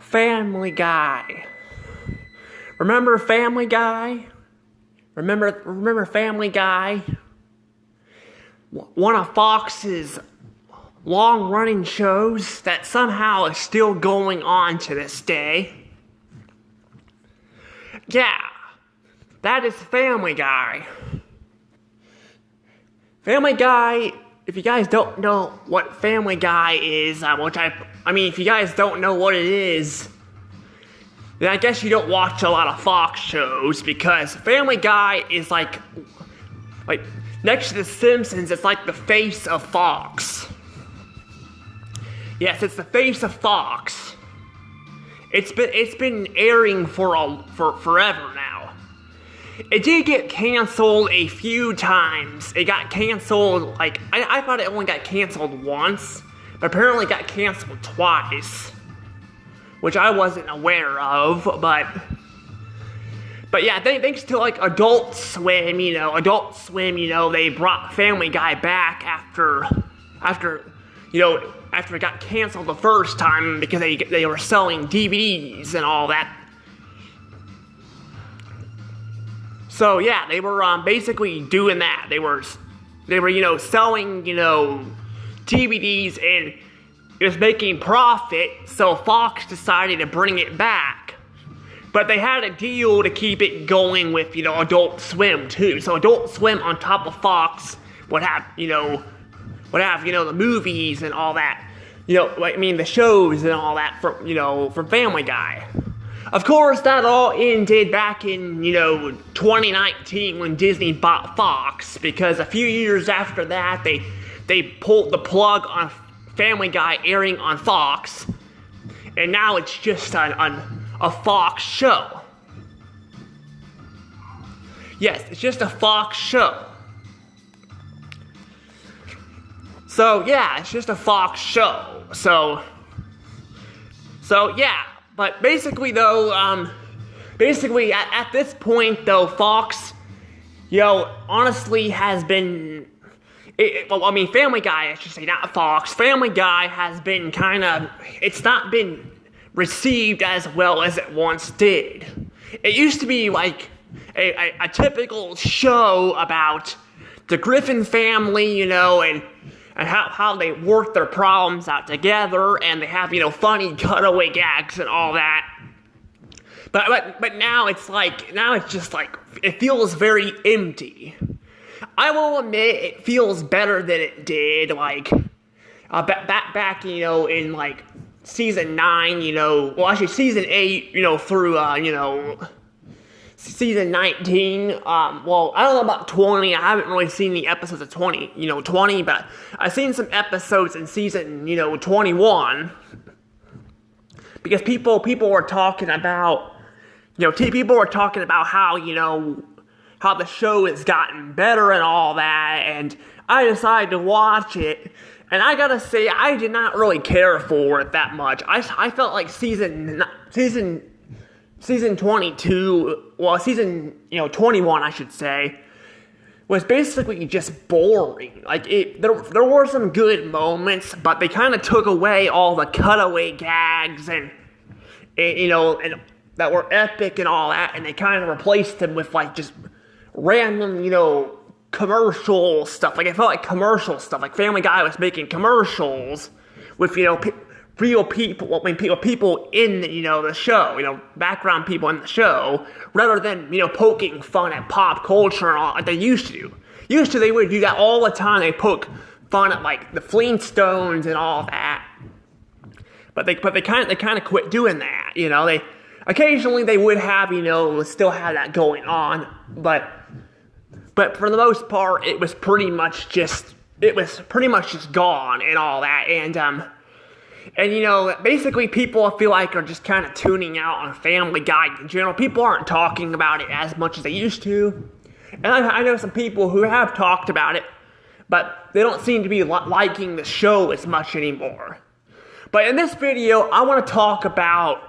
Family Guy. Remember Family Guy? Remember Family Guy? One of Fox's long-running shows that somehow is still going on to this day. Yeah, that is Family Guy. Family Guy, if you guys don't know what Family Guy is, if you guys don't know what it is, then I guess you don't watch a lot of Fox shows, because Family Guy is like next to The Simpsons, it's like the face of Fox. Yes, it's the face of Fox. It's been airing for forever now. It did get canceled a few times. It got canceled, I thought it only got canceled once, but apparently it got canceled twice, which I wasn't aware of, but yeah, thanks to Adult Swim, they brought Family Guy back after it got canceled the first time because they were selling DVDs and all that. So yeah, they were basically doing that. They were selling DVDs, and it was making profit. So Fox decided to bring it back, but they had a deal to keep it going with Adult Swim too. So Adult Swim on top of Fox would have the movies and all that. The shows and all that from Family Guy. Of course, that all ended back in, 2019 when Disney bought Fox, because a few years after that, they pulled the plug on Family Guy airing on Fox, and now it's just a Fox show. Yes, it's just a Fox show. So, yeah, it's just a Fox show. So yeah. But basically, though, at this point, though, Fox, honestly has been, Family Guy, I should say, not Fox. Family Guy has been it's not been received as well as it once did. It used to be like a typical show about the Griffin family, and how they work their problems out together, and they have, funny cutaway gags and all that. But now it's just it feels very empty. I will admit, it feels better than it did, back in, season 9, season 8, through, season 19, I don't know about 20, I haven't really seen the episodes of 20, but I've seen some episodes in season, 21, because people were talking about, how the show has gotten better and all that, and I decided to watch it, and I gotta say, I did not really care for it that much. I felt like season 22, season 21, I should say, was basically just boring. There were some good moments, but they kind of took away all the cutaway gags and that were epic and all that, and they kind of replaced them with just random commercial stuff. I felt like commercial stuff. Family Guy was making commercials with real people, people in the show, background people in the show, rather than poking fun at pop culture and all like they used to do. They would do that all the time. They poke fun at the Flintstones and all that. But they kind of quit doing that. They occasionally they would have still have that going on, but for the most part it was pretty much just gone and all that, and basically people I feel like are just kind of tuning out on Family Guy in general. People aren't talking about it as much as they used to. And I know some people who have talked about it, but they don't seem to be liking the show as much anymore. But in this video, I want to talk about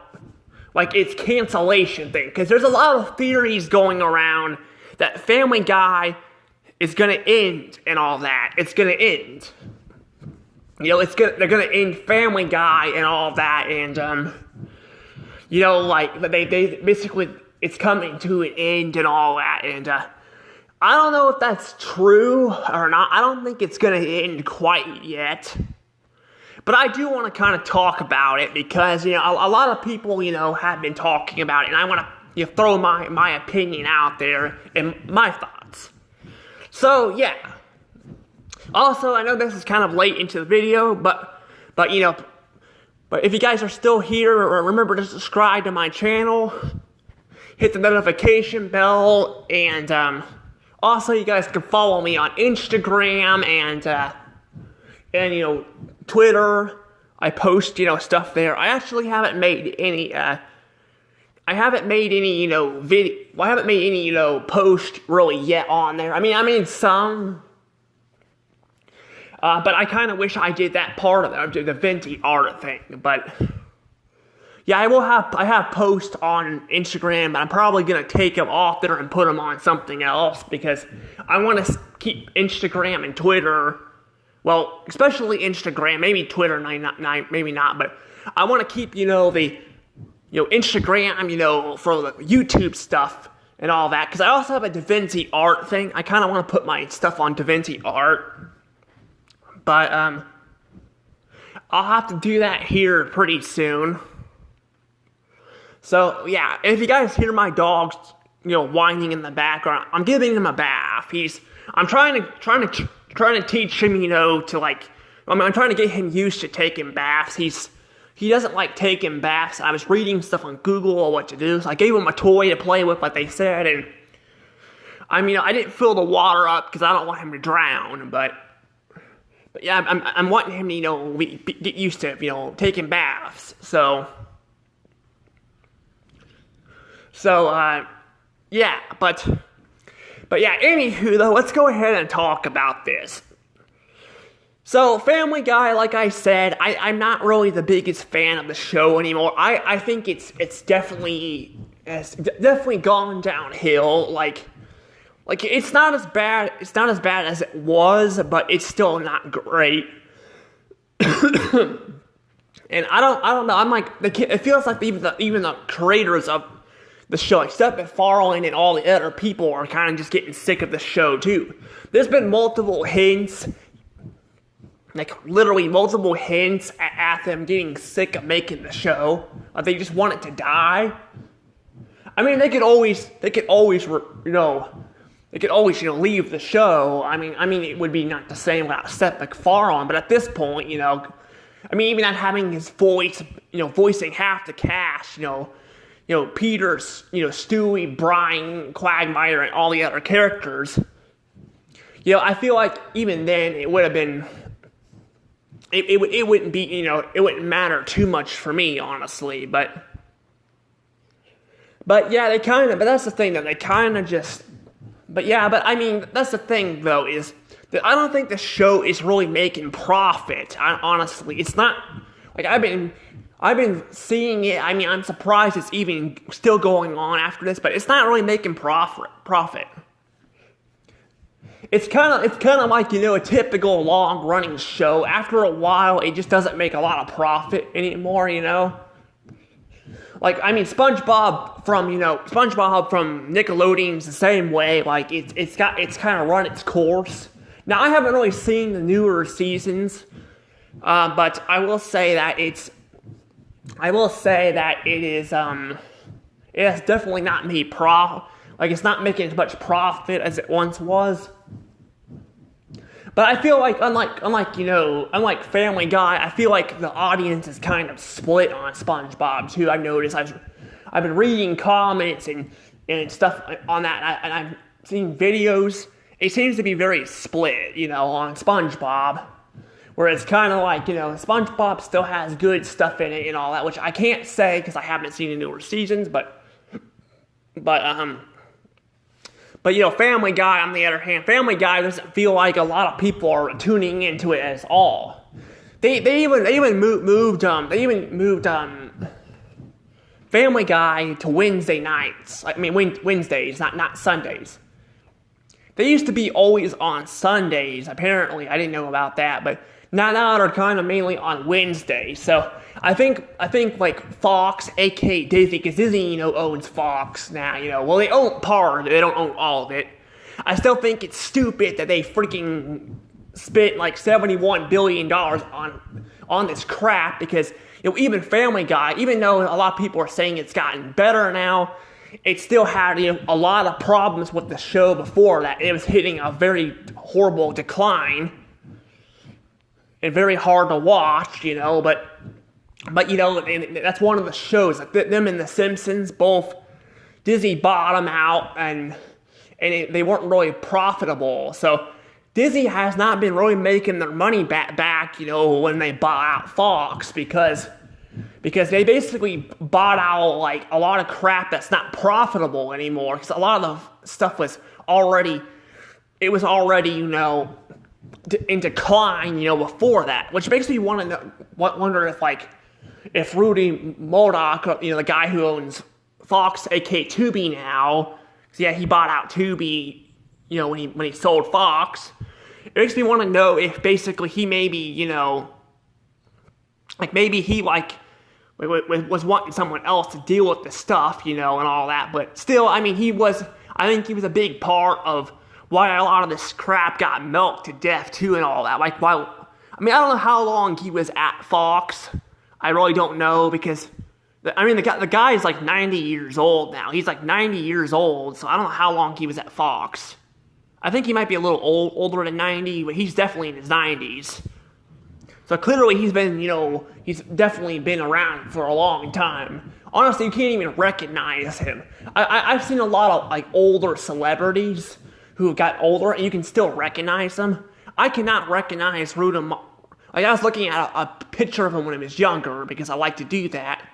its cancellation thing, because there's a lot of theories going around that Family Guy is going to end and all that. It's going to end. They're gonna end Family Guy and all that, and like they basically it's coming to an end and all that, and I don't know if that's true or not. I don't think it's gonna end quite yet. But I do want to kind of talk about it because, a lot of people, have been talking about it, and I want to throw my opinion out there and my thoughts. So, yeah. Also, I know this is kind of late into the video, but if you guys are still here, remember to subscribe to my channel, hit the notification bell, and also you guys can follow me on Instagram and Twitter. I post, stuff there. I actually haven't made any, post really yet on there. I mean some, but I kind of wish I did that part of it, the Venti art thing. But yeah, I have posts on Instagram, but I'm probably gonna take them off there and put them on something else because I want to keep Instagram and Twitter. Well, especially Instagram, maybe Twitter, maybe not, but I want to keep, the, Instagram, for the YouTube stuff and all that, because I also have a DaVinci art thing. I kind of want to put my stuff on DaVinci art, but, I'll have to do that here pretty soon. So, yeah, if you guys hear my dogs, whining in the background, I'm giving him a bath. I'm trying to teach him, I'm trying to get him used to taking baths. He doesn't like taking baths. I was reading stuff on Google on what to do, so I gave him a toy to play with, like they said, and I didn't fill the water up because I don't want him to drown, but yeah, I'm wanting him to, get used to, taking baths, so yeah, But yeah, anywho, though, let's go ahead and talk about this. So, Family Guy, like I said, I'm not really the biggest fan of the show anymore. I think it's definitely gone downhill. Like it's not as bad as it was, but it's still not great. And I don't know. I'm like it feels like even the creators of the show, except McFarlane and all the other people, are kind of just getting sick of the show too. There's been multiple hints, literally multiple hints at them getting sick of making the show. Like they just want it to die. They could always leave the show. It would be not the same without Seth MacFarlane, but at this point, even not having his voice, voicing half the cast, Peter, Stewie, Brian, Quagmire, and all the other characters. I feel like even then it would have been, it wouldn't be, it wouldn't matter too much for me, honestly. But yeah, but that's the thing, that they kind of just, that's the thing, though, is that I don't think the show is really making profit. Honestly, it's not, I've been seeing it. I'm surprised it's even still going on after this, but it's not really making profit. It's kind of like, a typical long-running show. After a while, it just doesn't make a lot of profit anymore, SpongeBob from Nickelodeon's the same way. It's kind of run its course. Now, I haven't really seen the newer seasons, but I will say that it is, it has definitely not made it's not making as much profit as it once was. But I feel like, unlike Family Guy, I feel like the audience is kind of split on SpongeBob too. I've noticed. I've been reading comments and stuff on that, and I've seen videos. It seems to be very split, on SpongeBob. Whereas kind of SpongeBob still has good stuff in it and all that, which I can't say because I haven't seen the newer seasons, but Family Guy, on the other hand, Family Guy doesn't feel like a lot of people are tuning into it at all. They even moved Family Guy to Wednesday nights. Wednesdays, not Sundays. They used to be always on Sundays, apparently. I didn't know about that, but Now they're kind of mainly on Wednesday. So I think like Fox, aka Disney, because Disney, owns Fox now, Well, they own part of it, they don't own all of it. I still think it's stupid that they freaking spent like $71 billion on this crap, because even Family Guy, even though a lot of people are saying it's gotten better now, it still had a lot of problems with the show before that. It was hitting a very horrible decline and very hard to watch, but and that's one of the shows, like them and The Simpsons, both Disney bought them out, and they weren't really profitable. So Disney has not been really making their money back, when they bought out Fox, because they basically bought out like a lot of crap that's not profitable anymore. Because a lot of the stuff was already in decline, before that, which makes me wonder if Rudy Murdoch, the guy who owns Fox, aka Tubi now, because he bought out Tubi, when he sold Fox. It makes me want to know if basically he maybe, maybe he was wanting someone else to deal with the stuff, and all that. But still, I think he was a big part of why a lot of this crap got milked to death too, and all that. I don't know how long he was at Fox. I really don't know, because the guy is like 90 years old now. He's like 90 years old, so I don't know how long he was at Fox. I think he might be a little older than 90, but he's definitely in his 90s. So clearly he's definitely been around for a long time. Honestly, you can't even recognize him. I've seen a lot of older celebrities who got older, and you can still recognize them. I cannot recognize Rudy. I was looking at a picture of him when he was younger, because I like to do that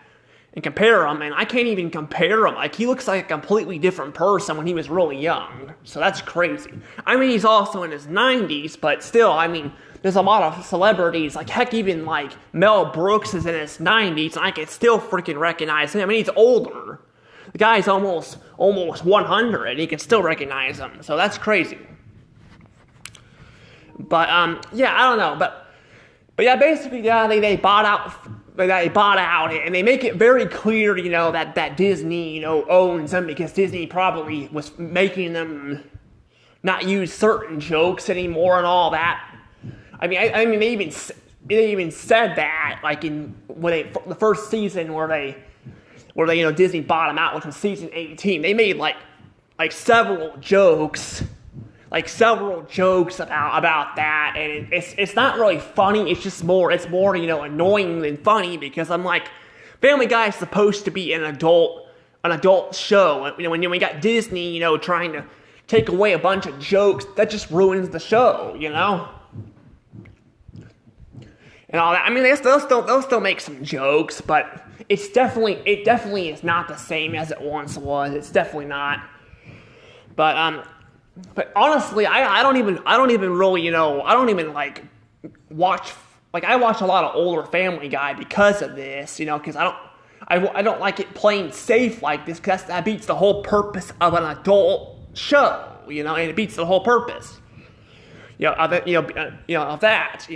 and compare him, and I can't even compare him. He looks like a completely different person when he was really young. So that's crazy. He's also in his 90s, but still, there's a lot of celebrities, heck, even Mel Brooks is in his 90s, and I can still freaking recognize him. He's older. The guy's almost 100, and you can still recognize him. So that's crazy. But, I don't know. But yeah, basically, they bought out, and they make it very clear, that Disney, owns them, because Disney probably was making them not use certain jokes anymore and all that. They even said that, the first season where they Disney bought them out, which was season 18. They made several jokes about that, and it's not really funny. It's more annoying than funny, because I'm Family Guy is supposed to be an adult show. When you got Disney, trying to take away a bunch of jokes, that just ruins the show, and all that. They'll still make some jokes, but it definitely is not the same as it once was. It's definitely not. But honestly, I don't even really, I don't even watch, I watch a lot of older Family Guy because of this, because I don't like it playing safe like this, because that beats the whole purpose of an adult show, and it beats the whole purpose, of that.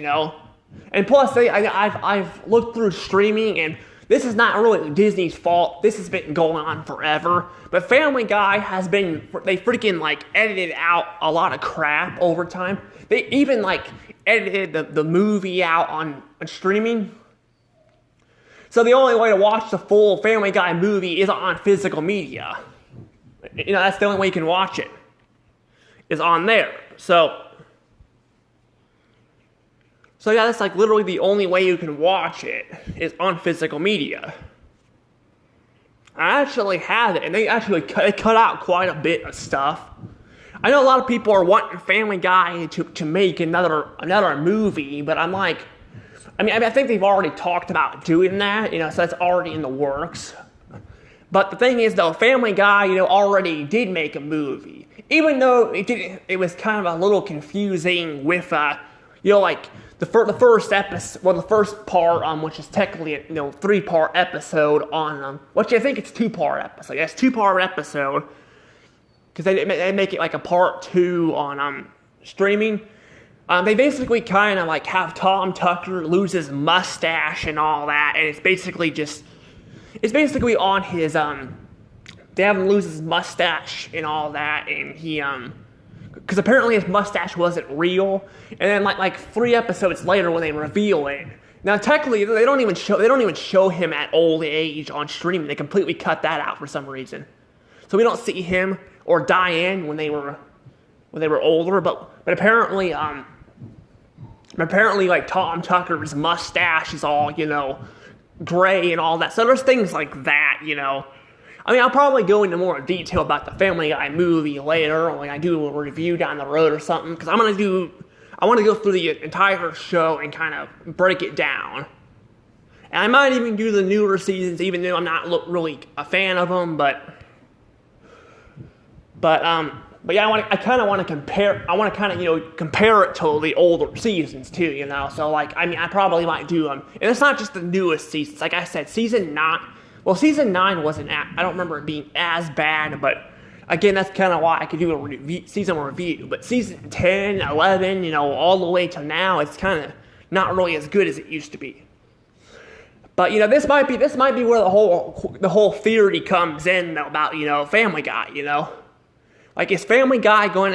And plus, I've looked through streaming, and this is not really Disney's fault. This has been going on forever. But Family Guy they freaking edited out a lot of crap over time. They even edited the movie out on streaming. So the only way to watch the full Family Guy movie is on physical media. That's the only way you can watch it, is on there. So yeah, that's literally the only way you can watch it, is on physical media. I actually have it, and they cut out quite a bit of stuff. I know a lot of people are wanting Family Guy to make another movie, but I'm I think they've already talked about doing that, so that's already in the works. But the thing is, though, Family Guy, already did make a movie, even though it was kind of a little confusing with, the first episode, the first part, which is technically a 3-part episode on, which I think it's 2-part episode. Yeah, it's 2-part episode, because they make it a part 2 on streaming. They basically kind of like have Tom Tucker lose his mustache and all that, and it's basically on his they have him lose his mustache and all that, and he because apparently his mustache wasn't real, and then like 3 episodes later when they reveal it. Now technically they don't even show him at old age on streaming. They completely cut that out for some reason, so we don't see him or Diane when they were older. But apparently like Tom Tucker's mustache is all gray and all that. So there's things like that. I mean, I'll probably go into more detail about the Family Guy movie later, or when I do a review down the road or something, because I want to go through the entire show and kind of break it down. And I might even do the newer seasons, even though I'm not really a fan of them, but yeah, I kind of want to compare. I want to kind of compare it to the older seasons too. So like, I mean, I probably might do them, and it's not just the newest seasons. Like I said, season 9 wasn't. I don't remember it being as bad, but again, that's kind of why I could do a season review. But season 10, 11, all the way to now, it's kind of not really as good as it used to be. But this might be where the whole theory comes in though, about Family Guy. Like, is Family Guy are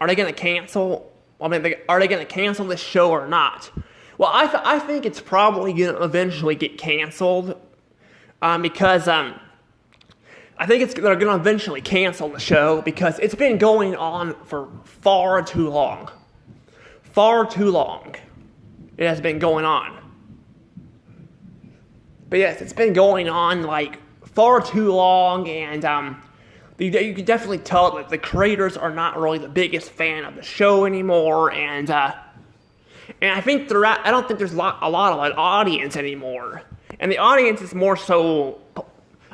they going to cancel? I mean, are they going to cancel this show or not? Well, I think it's probably going to eventually get canceled, because I think they're going to eventually cancel the show because it's been going on for far too long. Far too long. It has been going on. But yes, it's been going on like far too long, and you can definitely tell that the creators are not really the biggest fan of the show anymore, and I think I don't think there's a lot of an audience anymore, and the audience is more so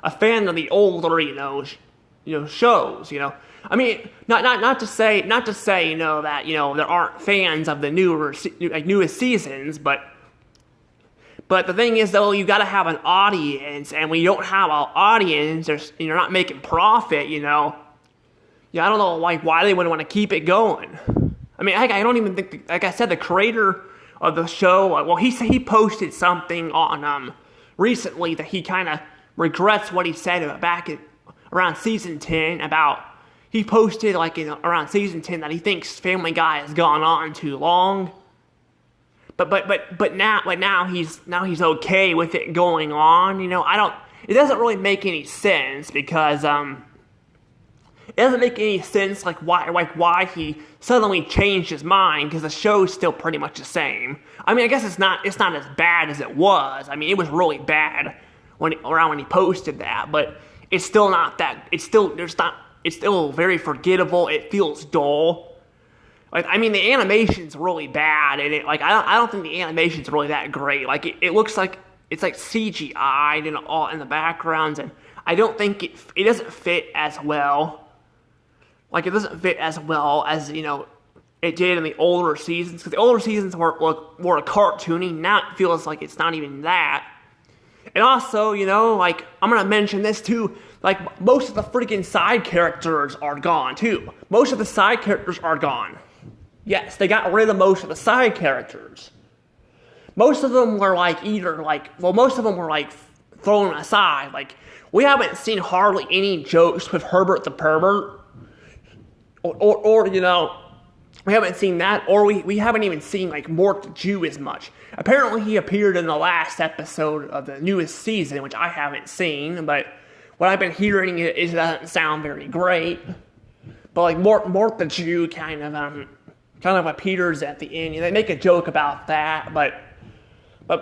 a fan of the older shows. I mean, not to say that there aren't fans of the newest seasons, but the thing is, though, you got to have an audience, and when you don't have an audience, you're not making profit. I don't know why they wouldn't want to keep it going. I mean, I don't even think, like I said, the creator of the show, he posted something on recently that he kind of regrets what he said back around season 10 about. He posted around season 10 that he thinks Family Guy has gone on too long. But now he's okay with it going on. It doesn't really make any sense because it doesn't make any sense why he suddenly changed his mind, because the show's still pretty much the same. I mean, I guess it's not as bad as it was. I mean, it was really bad when he posted that, but it's still not that. It's still very forgettable. It feels dull. I mean, the animation's really bad, and I don't think the animation's really that great. It looks like it's CGI'd and all in the backgrounds, and I don't think it doesn't fit as well. It doesn't fit as well as it did in the older seasons, because the older seasons were more cartoony. Now it feels like it's not even that. And also, I'm gonna mention this too. Most of the freaking side characters are gone too. Most of the side characters are gone. Yes, they got rid of most of the side characters. Most of them were most of them were thrown aside. We haven't seen hardly any jokes with Herbert the Pervert, or we haven't seen that, or we haven't even seen Mort the Jew as much. Apparently, he appeared in the last episode of the newest season, which I haven't seen, but what I've been hearing is it doesn't sound very great. But Mort the Jew kind of appears at the end. They make a joke about that, but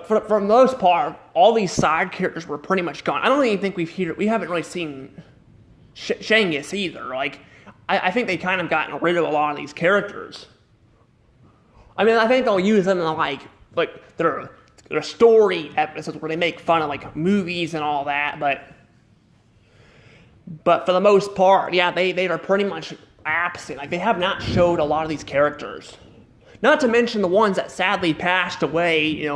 for the most part, all these side characters were pretty much gone. I don't even think we haven't really seen Shangus either. I think they kind of gotten rid of a lot of these characters. I mean, I think they'll use them in their story episodes where they make fun of movies and all that, but for the most part, yeah, they are pretty much absent. They have not showed a lot of these characters. Not to mention the ones that sadly passed away,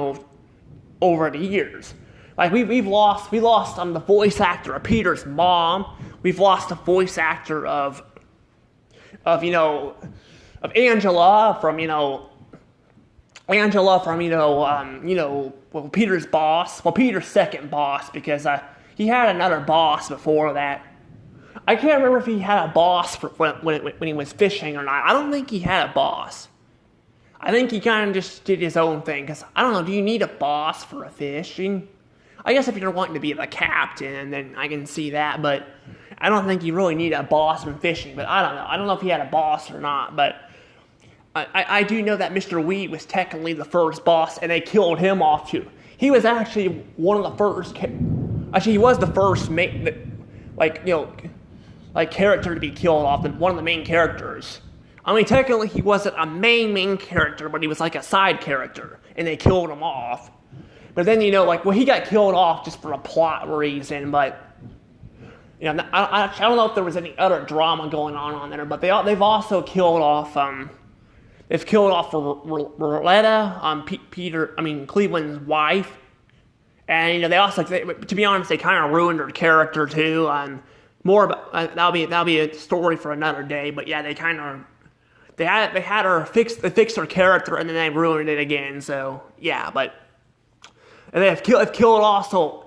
over the years. We've lost the voice actor of Peter's mom. We've lost the voice actor of Angela from Angela from, well, Peter's boss. Well, Peter's second boss, because he had another boss before that. I can't remember if he had a boss when he was fishing or not. I don't think he had a boss. I think he kind of just did his own thing, because, I don't know, do you need a boss for a fishing? I guess if you're wanting to be the captain, then I can see that, but I don't think you really need a boss when fishing, but I don't know. I don't know if he had a boss or not, but I do know that Mr. Wheat was technically the first boss, and they killed him off too. He was actually one of the first, actually he was the first, character to be killed off, one of the main characters. I mean, technically he wasn't a main character, but he was like a side character, and they killed him off. But then, he got killed off just for a plot reason, but, I don't know if there was any other drama going on there, but they've also killed off, Roletta, Cleveland's wife, and, they also, to be honest, they kind of ruined her character, too, more about, that'll be a story for another day, but yeah, they kind of, they had her fixed her character, and then they ruined it again, so, yeah, but, and they've killed also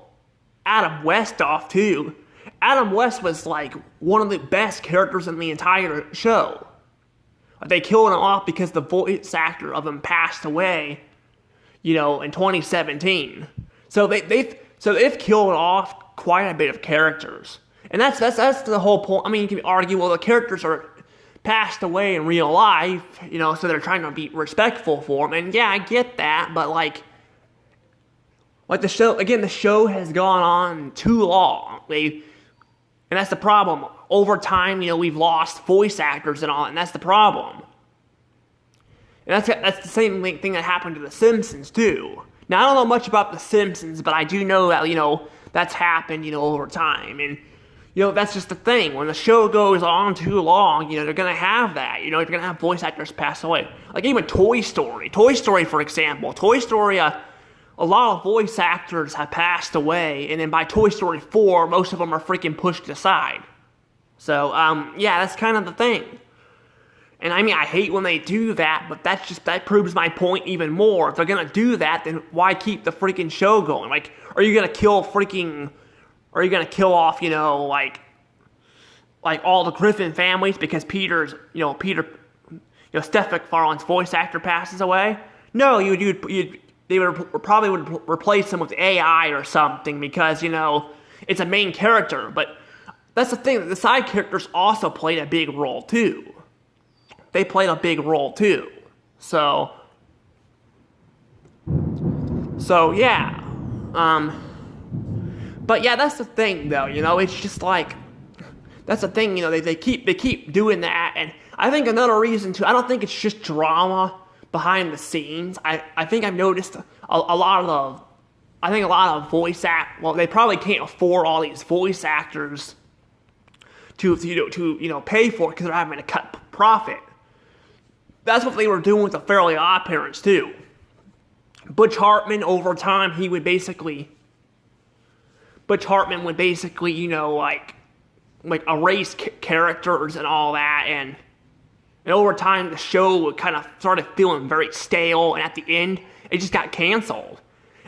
Adam West off, too. Adam West was, one of the best characters in the entire show. They killed him off because the voice actor of him passed away, in 2017. So they've killed off quite a bit of characters. And that's the whole point. I mean, you can argue, well, the characters are passed away in real life, so they're trying to be respectful for them. And yeah, I get that, but the show has gone on too long. And that's the problem. Over time, we've lost voice actors and all, and that's the problem. And that's the same thing that happened to The Simpsons, too. Now, I don't know much about The Simpsons, but I do know that, that's happened, over time. And, that's just the thing. When the show goes on too long, they're going to have that. You're going to have voice actors pass away. Like even Toy Story. Toy Story, for example. Toy Story, a lot of voice actors have passed away, and then by Toy Story 4, most of them are freaking pushed aside. So, yeah, that's kind of the thing. And I hate when they do that, but that proves my point even more. If they're gonna do that, then why keep the freaking show going? Are you gonna kill off, all the Griffin families because Steph MacFarlane's voice actor passes away? No, they would probably replace him with AI or something because, it's a main character. But that's the thing, the side characters also played a big role too. They played a big role too. So yeah. But yeah, that's the thing though, it's just that's the thing, they keep doing that. And I think another reason too, I don't think it's just drama behind the scenes. I think I've noticed a lot of voice they probably can't afford all these voice actors to pay for it because they're having to cut profit. That's what they were doing with the Fairly Odd Parents too. Butch Hartman over time, would basically erase characters and all that, and over time, the show kind of started feeling very stale, and at the end, it just got canceled.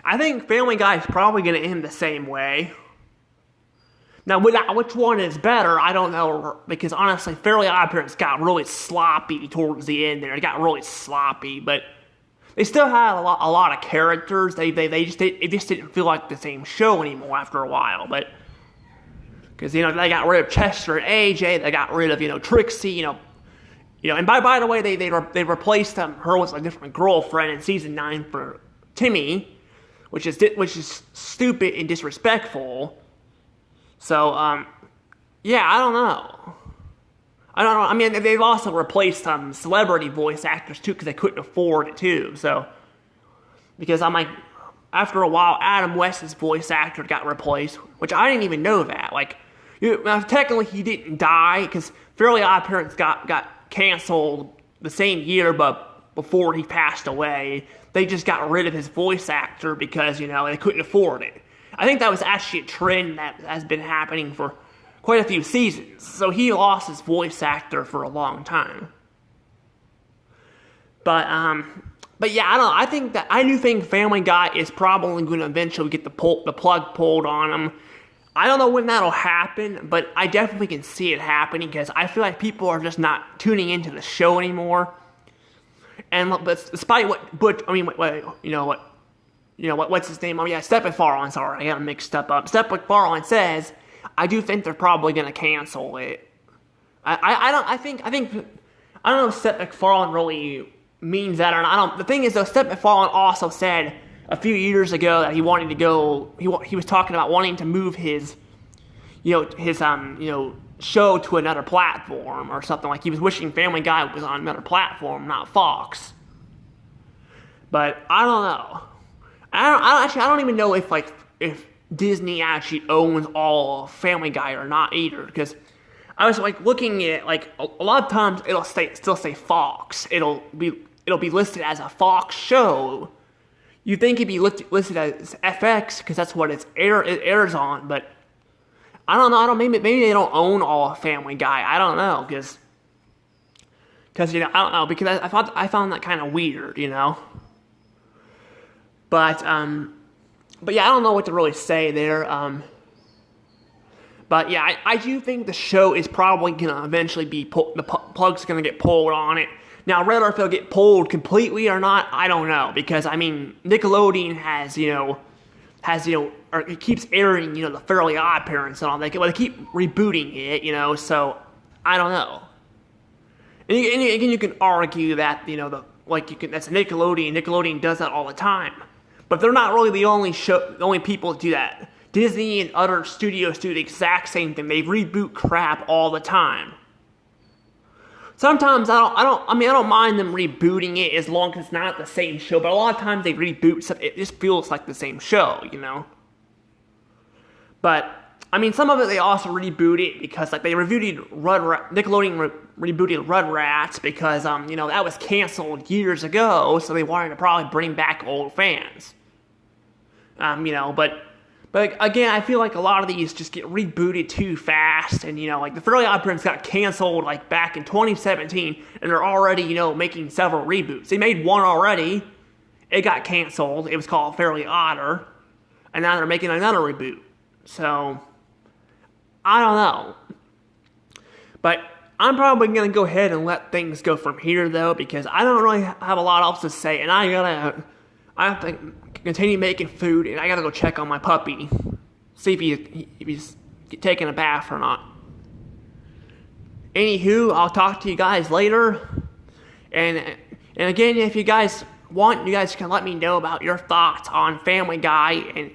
I think Family Guy is probably going to end the same way. Now, which one is better, I don't know, because honestly, Fairly Odd Parents got really sloppy towards the end there. It got really sloppy, but they still had a lot of characters. It just didn't feel like the same show anymore after a while, but because, they got rid of Chester and AJ, they got rid of, Trixie, and by the way, they replaced her with a different girlfriend in season 9 for Timmy, which is stupid and disrespectful. So, yeah, I don't know. I mean, they've also replaced some celebrity voice actors too because they couldn't afford it too. So, because after a while, Adam West's voice actor got replaced, which I didn't even know that. Technically he didn't die because Fairly Odd Parents got canceled the same year, but before he passed away, they just got rid of his voice actor because, they couldn't afford it. I think that was actually a trend that has been happening for quite a few seasons. So he lost his voice actor for a long time. But But yeah, I don't know. I do think Family Guy is probably going to eventually get the plug pulled on them. I don't know when that'll happen, but I definitely can see it happening because I feel like people are just not tuning into the show anymore. And but despite what's his name? Oh yeah, Seth MacFarlane. Sorry, I got him mixed up. Seth MacFarlane says, I do think they're probably going to cancel it. I don't know if Seth MacFarlane really means that or not. The thing is though, Seth MacFarlane also said a few years ago that he wanted to go. He was talking about wanting to move his show to another platform or something. Like he was wishing Family Guy was on another platform, not Fox. But I don't know. I don't even know if Disney actually owns all of Family Guy or not either. Because I was like looking at a lot of times it'll still say Fox. It'll be listed as a Fox show. You think it'd be listed as FX because that's what it airs on, but I don't know. Maybe they don't own all of Family Guy. I don't know because I don't know because I found that kind of weird, But yeah, I don't know what to really say there. But yeah, I do think the show is probably gonna eventually be the plug's gonna get pulled on it. Now, whether if it'll get pulled completely or not, I don't know because Nickelodeon or it keeps airing the Fairly Odd Parents and all that. They keep rebooting it, so I don't know. And again, you can argue that that's Nickelodeon. Nickelodeon does that all the time, but they're not really the only people that do that. Disney and other studios do the exact same thing. They reboot crap all the time. Sometimes I don't mind them rebooting it as long as it's not the same show, but a lot of times they reboot stuff, it just feels like the same show, But, some of it they also reboot it because, they rebooted Nickelodeon rebooted Rugrats because, that was canceled years ago, so they wanted to probably bring back old fans. But again, I feel like a lot of these just get rebooted too fast, and the Fairly Odd Parents got canceled back in 2017, and they're already making several reboots. They made one already, it got canceled. It was called Fairly Odder, and now they're making another reboot. So I don't know, but I'm probably gonna go ahead and let things go from here though because I don't really have a lot else to say, and I have to continue making food, and I gotta go check on my puppy, see if he's taking a bath or not. Anywho, I'll talk to you guys later, and again, if you guys want, you guys can let me know about your thoughts on Family Guy and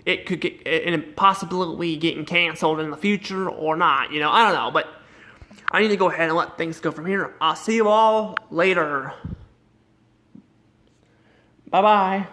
it could get and possibly getting canceled in the future or not. I don't know, but I need to go ahead and let things go from here. I'll see you all later. Bye-bye.